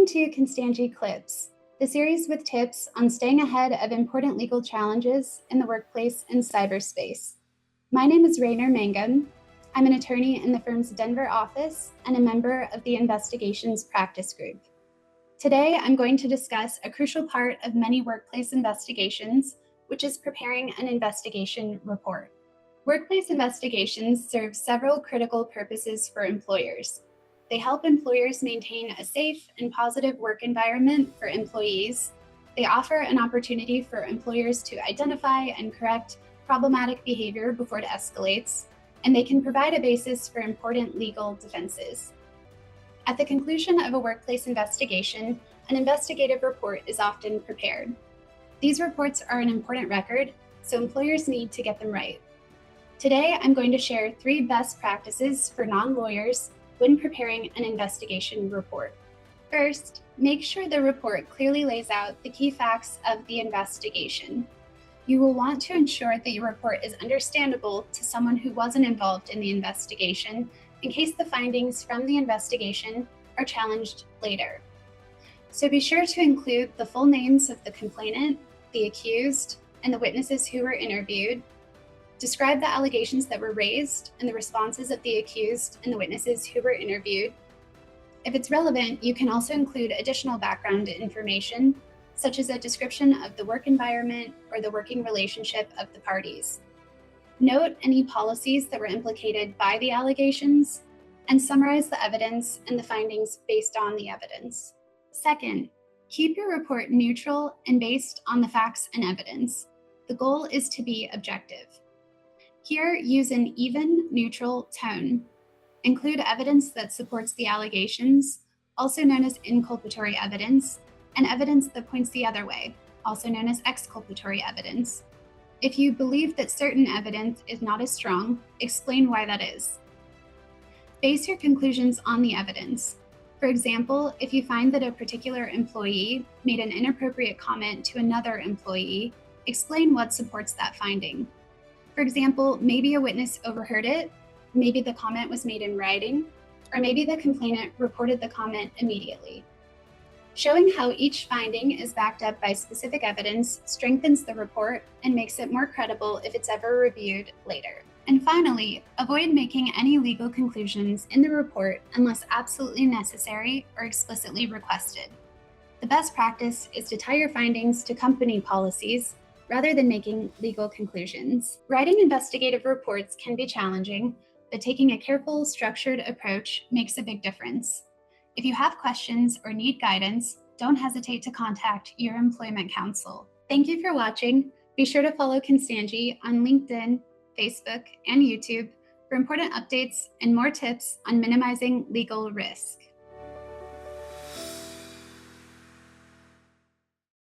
Welcome to Constangy Clips, the series with tips on staying ahead of important legal challenges in the workplace and cyberspace. My name is Rayner Mangum. I'm an attorney in the firm's Denver office and a member of the Investigations practice group. Today, I'm going to discuss a crucial part of many workplace investigations, which is preparing an investigation report. Workplace investigations serve several critical purposes for employers. They help employers maintain a safe and positive work environment for employees. They offer an opportunity for employers to identify and correct problematic behavior before it escalates, and they can provide a basis for important legal defenses. At the conclusion of a workplace investigation, an investigative report is often prepared. These reports are an important record, so employers need to get them right. Today, I'm going to share 3 best practices for non-lawyers when preparing an investigation report. First, make sure the report clearly lays out the key facts of the investigation. You will want to ensure that your report is understandable to someone who wasn't involved in the investigation in case the findings from the investigation are challenged later. So be sure to include the full names of the complainant, the accused, and the witnesses who were interviewed. Describe the allegations that were raised and the responses of the accused and the witnesses who were interviewed. If it's relevant, you can also include additional background information, such as a description of the work environment or the working relationship of the parties. Note any policies that were implicated by the allegations, and summarize the evidence and the findings based on the evidence. Second, keep your report neutral and based on the facts and evidence. The goal is to be objective. Here, use an even, neutral tone. Include evidence that supports the allegations, also known as inculpatory evidence, and evidence that points the other way, also known as exculpatory evidence. If you believe that certain evidence is not as strong, explain why that is. Base your conclusions on the evidence. For example, if you find that a particular employee made an inappropriate comment to another employee, explain what supports that finding. For example, maybe a witness overheard it, maybe the comment was made in writing, or maybe the complainant reported the comment immediately. Showing how each finding is backed up by specific evidence strengthens the report and makes it more credible if it's ever reviewed later. And finally, avoid making any legal conclusions in the report unless absolutely necessary or explicitly requested. The best practice is to tie your findings to company policies rather than making legal conclusions. Writing investigative reports can be challenging, but taking a careful, structured approach makes a big difference. If you have questions or need guidance, don't hesitate to contact your employment counsel. Thank you for watching. Be sure to follow Constangy on LinkedIn, Facebook, and YouTube for important updates and more tips on minimizing legal risk.